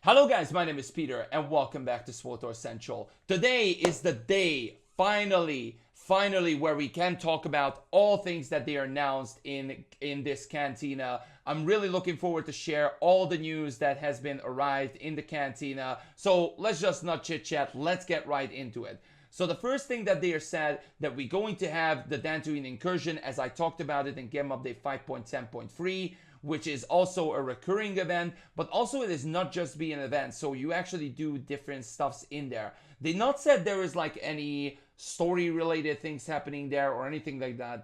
Hello guys, my name is Peter and welcome back to SWTOR Central. Today is the day, finally, where we can talk about all things that they announced in this cantina. I'm really looking forward to share all the news that has been arrived in the cantina. So let's just not chit chat, let's get right into it. So the first thing that they are said that we're going to have the DANTOOINE incursion, as I talked about it in Game Update 5.10.3, which is also a recurring event, but also it is not just be an event, so you actually do different stuffs in there. They not said there is like any story related things happening there or anything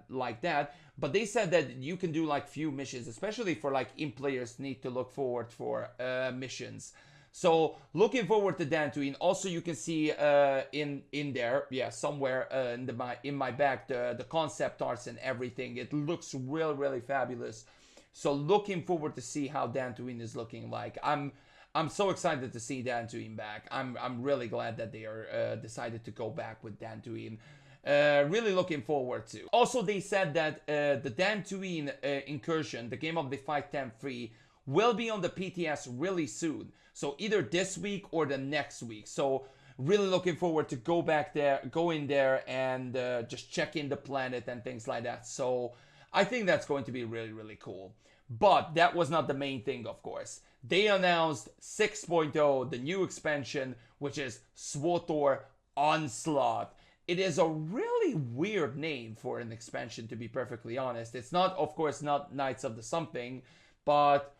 like that, but they said that you can do like few missions, especially for like in-players need to look forward for missions. So looking forward to DANTOOINE. Also, you can see in there, yeah, somewhere in my back the concept arts and everything. It looks really fabulous. So looking forward to see how DANTOOINE is looking like. I'm so excited to see DANTOOINE back. I'm really glad that they are decided to go back with DANTOOINE. Really looking forward to. Also, they said that the DANTOOINE incursion, the game of the 5.10.3, will be on the PTS really soon. So either this week or the next week. So really looking forward to go in there and just check in the planet and things like that. So I think that's going to be really cool. But that was not the main thing, of course. They announced 6.0, the new expansion, which is SWTOR Onslaught. It is a really weird name for an expansion, to be perfectly honest. It's not, of course, not Knights of the Something, but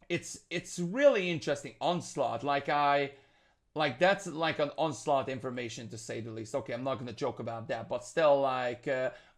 it's really interesting. Onslaught, that's like an Onslaught information, to say the least. Okay, I'm not gonna joke about that, but still, like,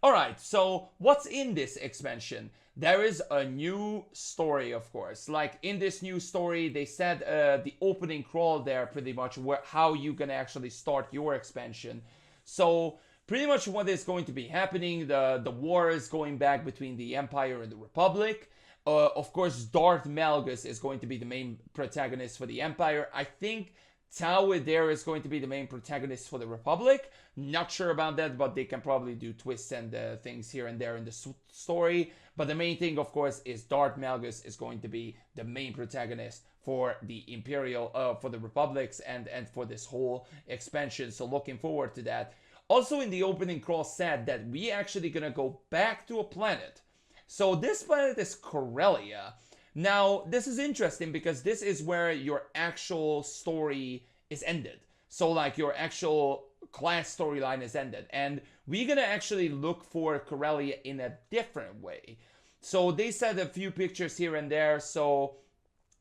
alright, so what's in this expansion? There is a new story, of course. Like, in this new story, they said the opening crawl there, pretty much, how you gonna actually start your expansion. So, pretty much what is going to be happening, the war is going back between the Empire and the Republic. Of course, Darth Malgus is going to be the main protagonist for the Empire. I think Tao there is going to be the main protagonist for the Republic. Not sure about that, but they can probably do twists and things here and there in the story. But the main thing, of course, is Darth Malgus is going to be the main protagonist for the Imperial, for the Republics and for this whole expansion. So looking forward to that. Also in the opening crawl said that we actually gonna go back to a planet. So this planet is Corellia. Now, this is interesting because this is where your actual story is ended. So, like, your actual class storyline is ended. And we're gonna actually look for Corellia in a different way. So, they said a few pictures here and there. So,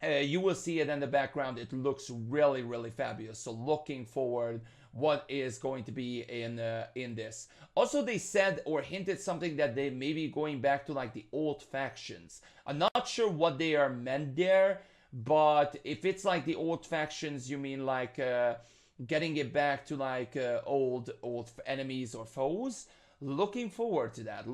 you will see it in the background. It looks really fabulous. So, looking forward what is going to be in this. Also, they said or hinted something that they may be going back to like the old factions. I'm not sure what they are meant there, but if it's like the old factions, you mean like getting it back to like old enemies or foes. Looking forward to that.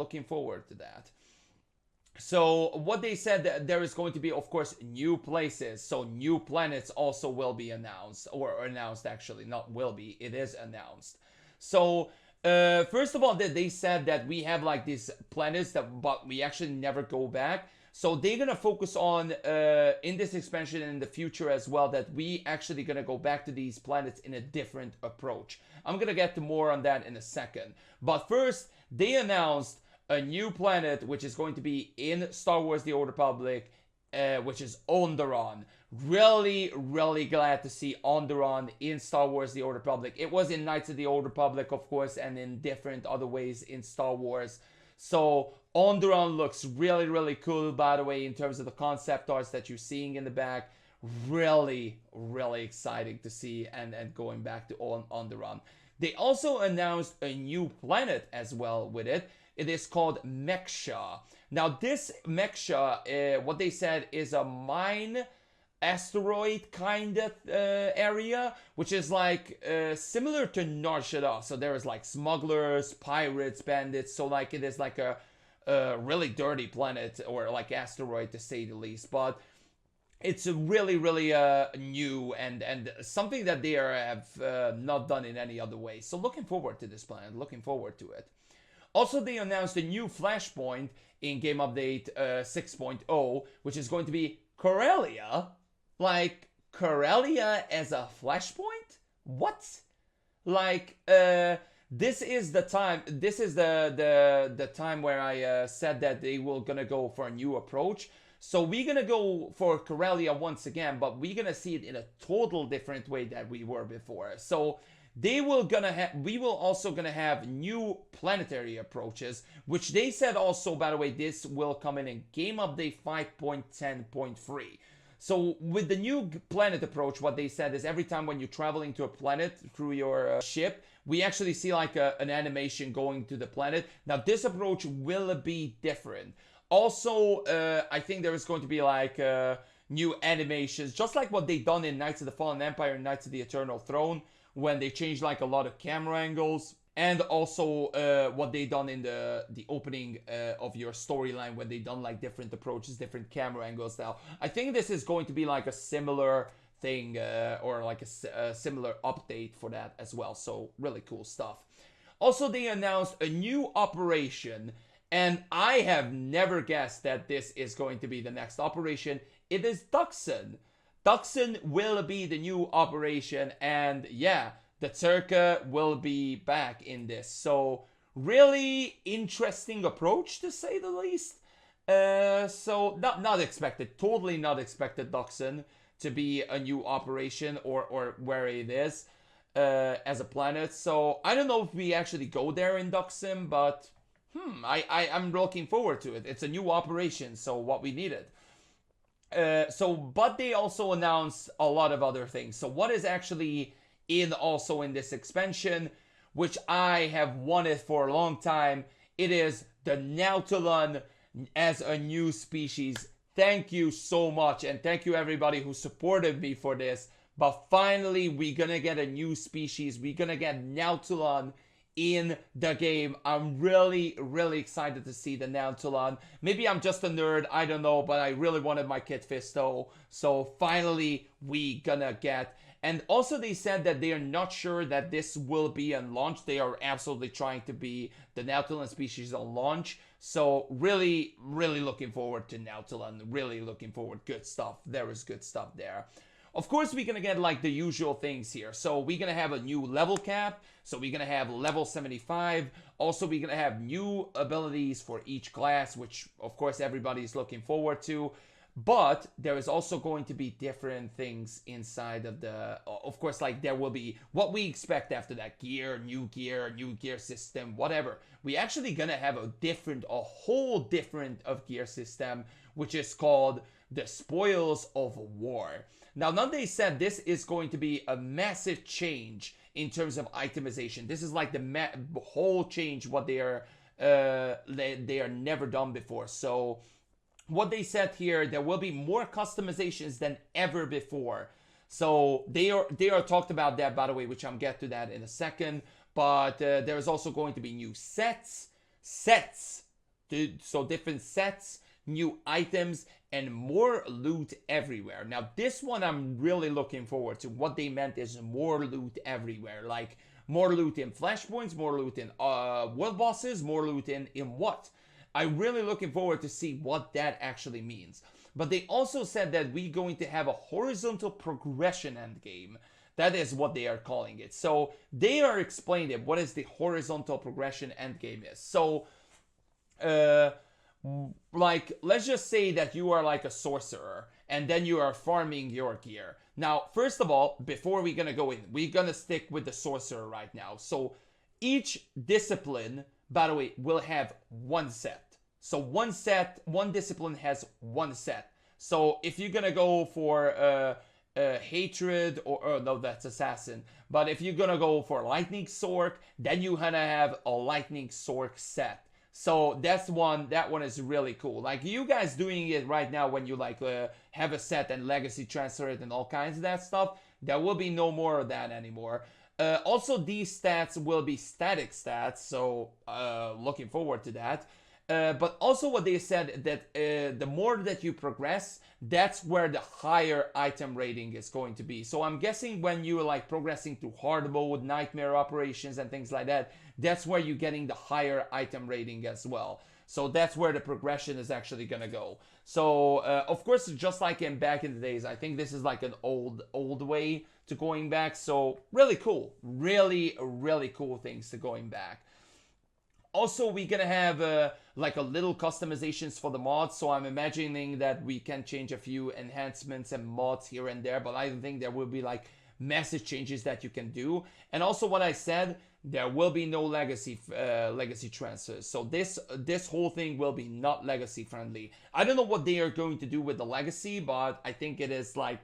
So what they said, that there is going to be, of course, new places. So new planets also will be announced, or announced actually, not will be, it is announced. So first of all, they said that we have like these planets but we actually never go back. So they're gonna focus on in this expansion and in the future as well, that we actually gonna go back to these planets in a different approach. I'm gonna get to more on that in a second. But first, they announced a new planet which is going to be in Star Wars The Old Republic, which is Onderon. Really glad to see Onderon in Star Wars The Old Republic. It was in Knights of the Old Republic, of course, and in different other ways in Star Wars. So Onderon looks really cool, by the way, in terms of the concept arts that you're seeing in the back. Really exciting to see and going back to Onderon. They also announced a new planet as well with it. It is called Meksha. Now this Meksha, what they said is a mine asteroid kind of area, which is like similar to Nar Shaddaa. So there is like smugglers, pirates, bandits. So like it is like a really dirty planet, or like asteroid to say the least. But it's really new and something that they have not done in any other way. So looking forward to this planet, looking forward to it. Also, they announced a new flashpoint in Game Update 6.0, which is going to be Corellia. Like, Corellia as a flashpoint? What? Like, this is the time. This is the time where I said that they were gonna go for a new approach. So we're gonna go for Corellia once again, but we're gonna see it in a total different way that we were before. So we will also gonna have new planetary approaches, which they said also, by the way, this will come in game update 5.10.3. So with the new planet approach, what they said is every time when you're traveling to a planet through your ship, we actually see like an animation going to the planet. Now this approach will be different. Also, I think there is going to be like new animations, just like what they done in Knights of the Fallen Empire and Knights of the Eternal Throne, when they changed like a lot of camera angles. And also what they done in the opening of your storyline, when they done like different approaches, different camera angles. Now, I think this is going to be like a similar thing or like a similar update for that as well. So really cool stuff. Also, they announced a new operation, and I have never guessed that this is going to be the next operation. It is Duxon. Duxon will be the new operation, and yeah, the Turka will be back in this. So really interesting approach, to say the least. So not expected, totally not expected Duxon to be a new operation or where it is as a planet. So I don't know if we actually go there in Duxon, but I'm looking forward to it. It's a new operation, so what we needed. But they also announced a lot of other things. So what is actually also in this expansion, which I have wanted for a long time, it is the Nautolan as a new species. Thank you so much, and thank you everybody who supported me for this. But finally, we're gonna get a new species. We're gonna get Nautolan in the game. I'm really excited to see the Nautolan. Maybe I'm just a nerd, I don't know, but I really wanted my Kit Fisto. So finally, we gonna get. And also they said that they are not sure that this will be on launch. They are absolutely trying to be the Nautolan species on launch. So really looking forward to Nautolan. Really looking forward. Good stuff. There is good stuff there. Of course, we're going to get like the usual things here. So we're going to have a new level cap. So we're going to have level 75. Also, we're going to have new abilities for each class, which of course everybody is looking forward to. But there is also going to be different things inside of the, of course, like there will be what we expect after that: gear, new gear system, whatever. We actually gonna have a whole different of gear system, which is called the Spoils of War. Now, they said this is going to be a massive change in terms of itemization. This is like the whole change what they are never done before. So what they said here, there will be more customizations than ever before. So they are talked about that, by the way, which I'll get to that in a second. But there is also going to be new sets, so different sets, new items, and more loot everywhere. Now, this one I'm really looking forward to. What they meant is more loot everywhere, like more loot in flashpoints, more loot in world bosses, more loot in what? I'm really looking forward to see what that actually means. But they also said that we're going to have a horizontal progression endgame. That is what they are calling it. So they are explaining what is the horizontal progression endgame is. So, like, let's just say that you are like a sorcerer and then you are farming your gear. Now, first of all, before we're gonna go in, we're gonna stick with the sorcerer right now. So each discipline, by the way, will have one set. So one discipline has one set. So if you're gonna go for hatred or no, that's assassin. But if you're gonna go for lightning sword, then you're gonna have a lightning sword set. So that one is really cool. Like you guys doing it right now when you like have a set and legacy transfer it and all kinds of that stuff. There will be no more of that anymore. Also, these stats will be static stats, so looking forward to that. But also what they said that the more that you progress, that's where the higher item rating is going to be. So I'm guessing when you're like progressing to hard mode, nightmare operations and things like that, that's where you're getting the higher item rating as well. So that's where the progression is actually gonna go. So of course, just like in back in the days, I think this is like an old way to going back. So really cool, really cool things to going back. Also, we're gonna have like a little customizations for the mods, so I'm imagining that we can change a few enhancements and mods here and there, but I don't think there will be like massive changes that you can do. And also what I said, there will be no legacy transfers. So this whole thing will be not legacy friendly. I don't know what they are going to do with the legacy, but I think it is like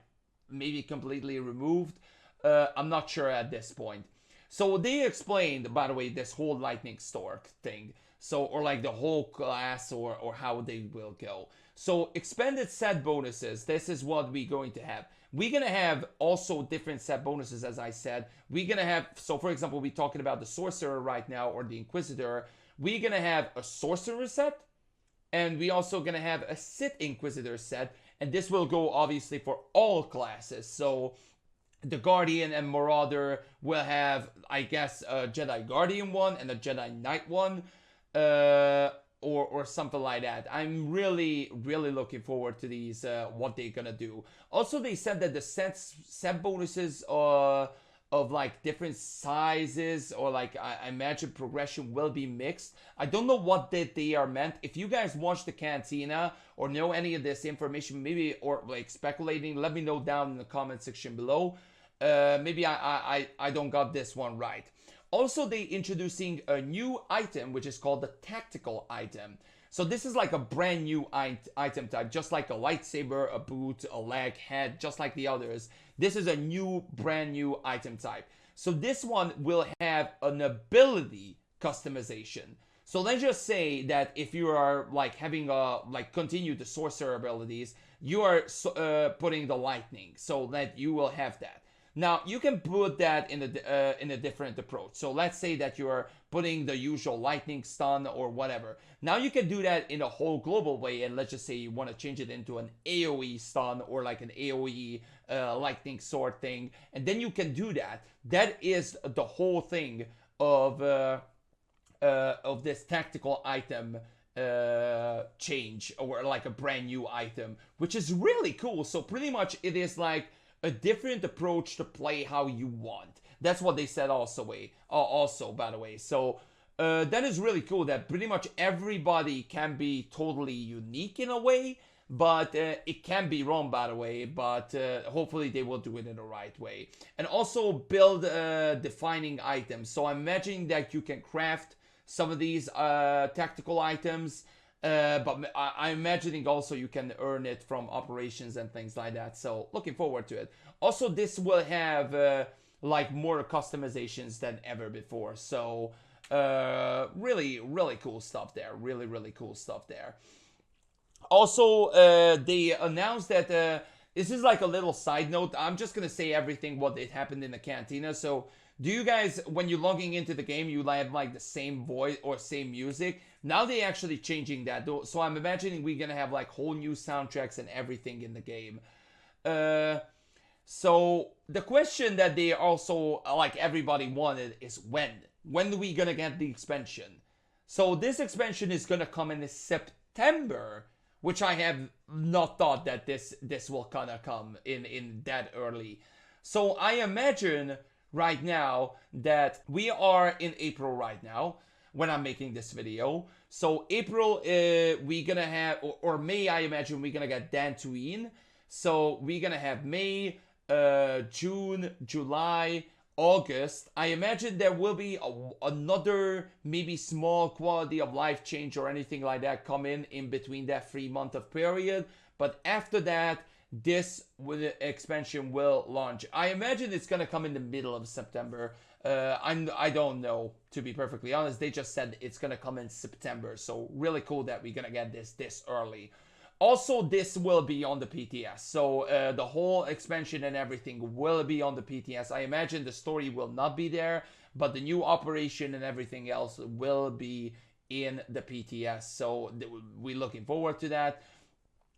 maybe completely removed. I'm not sure at this point. So they explained, by the way, this whole lightning stork thing. So, or like the whole class, or how they will go. So expanded set bonuses, this is what we're going to have. We're going to have also different set bonuses, as I said. We're going to have, so for example, we're talking about the sorcerer right now, or the inquisitor. We're going to have a sorcerer set, and we're also going to have a Sith inquisitor set. And this will go obviously for all classes. So the Guardian and Marauder will have, I guess, a Jedi Guardian one and a Jedi Knight one, or something like that. I'm really looking forward to these, what they're gonna do. Also, they said that the set bonuses of like different sizes, or like I imagine progression will be mixed. I don't know what they are meant. If you guys watch the Cantina or know any of this information, maybe, or like speculating, let me know down in the comment section below. Maybe I don't got this one right. Also, they introducing a new item, which is called the tactical item. So this is like a brand new item type, just like a lightsaber, a boot, a leg, head, just like the others. This is a brand new item type. So this one will have an ability customization. So let's just say that if you are like having continue the sorcerer abilities, you are putting the lightning, so that you will have that. Now, you can put that in a different approach. So let's say that you are putting the usual lightning stun or whatever. Now you can do that in a whole global way, and let's just say you want to change it into an AoE stun or like an AoE lightning sword thing, and then you can do that. That is the whole thing of this tactical item change, or like a brand new item, which is really cool. So pretty much it is like a different approach to play how you want. That's what they said also, by the way. So that is really cool, that pretty much everybody can be totally unique in a way, but it can be wrong, by the way, but hopefully they will do it in the right way. And also build defining items. So I'm imagining that you can craft some of these tactical items, but I'm imagining also you can earn it from operations and things like that. So looking forward to it. Also, this will have like more customizations than ever before. So really cool stuff there. Really cool stuff there. Also, they announced that this is like a little side note. I'm just gonna say everything what it happened in the Cantina. So do you guys, when you're logging into the game, you have like the same voice or same music? Now they actually changing that. So I'm imagining we're gonna have like whole new soundtracks and everything in the game. So the question that they also, like everybody wanted, is when? When are we gonna get the expansion? So this expansion is gonna come in September, which I have not thought that this will gonna come in that early. So I imagine right now that we are in April right now when I'm making this video. So April, we're gonna have, or May, I imagine we're gonna get DANTOOINE. So we're gonna have May, June, July, August. I imagine there will be another maybe small quality of life change or anything like that come in between that 3-month of period. But after that, this expansion will launch. I imagine it's gonna come in the middle of September. I don't know, to be perfectly honest. They just said it's gonna come in September. So really cool that we're gonna get this early. Also, this will be on the PTS. So the whole expansion and everything will be on the PTS. I imagine the story will not be there, but the new operation and everything else will be in the PTS. So we're looking forward to that.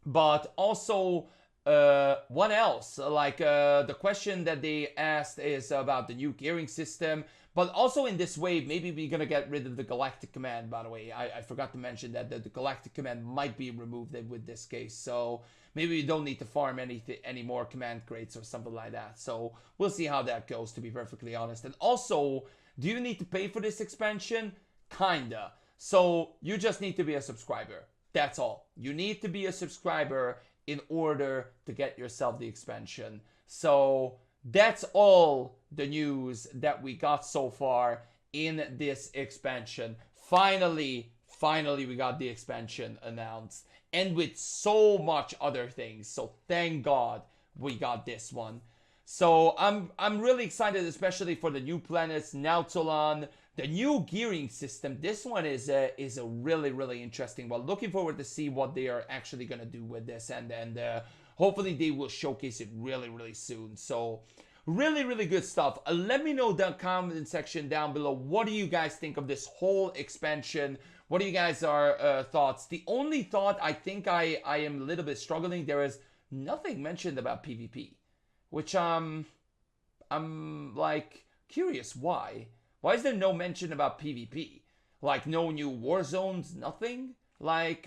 But also, What else? Like, the question that they asked is about the new gearing system. But also in this wave, maybe we're gonna get rid of the Galactic Command, by the way. I forgot to mention that the Galactic Command might be removed with this case. So maybe we don't need to farm any more command crates or something like that. So we'll see how that goes, to be perfectly honest. And also, do you need to pay for this expansion? Kinda. So you just need to be a subscriber. That's all. You need to be a subscriber in order to get yourself the expansion. So that's all the news that we got so far in this expansion. Finally we got the expansion announced, and with so much other things. So thank God we got this one. So I'm really excited, especially for the new planets, Nautolan, the new gearing system. This one is a really interesting one. Looking forward to see what they are actually gonna do with this, and hopefully they will showcase it really soon. So really good stuff. Let me know in the comment section down below, what do you guys think of this whole expansion? What do you guys are thoughts? The only thought, I think I am a little bit struggling, there is nothing mentioned about PvP, which I'm like curious why. Why is there no mention about PvP? Like no new war zones, nothing? Like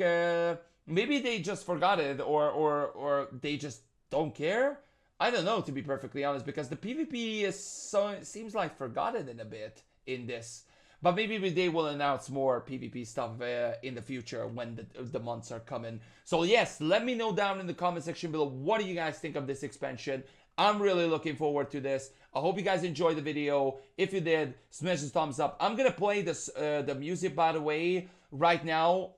maybe they just forgot it, or they just don't care? I don't know, to be perfectly honest, because the PvP is so, it seems like forgotten in a bit in this. But maybe they will announce more PvP stuff in the future when the months are coming. So yes, let me know down in the comment section below, what do you guys think of this expansion? I'm really looking forward to this. I hope you guys enjoyed the video. If you did, smash the thumbs up. I'm gonna play this the music, by the way, right now.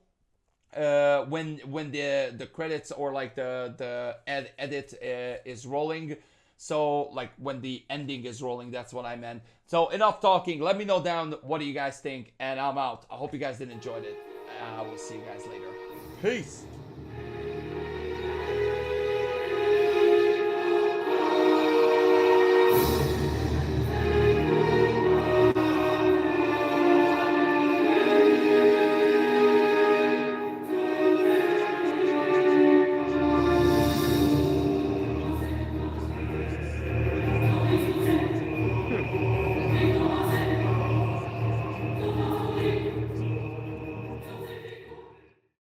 When the credits, or like the edit is rolling. So like when the ending is rolling, that's what I meant. So enough talking. Let me know down what do you guys think, and I'm out. I hope you guys did enjoy it. I will see you guys later. Peace.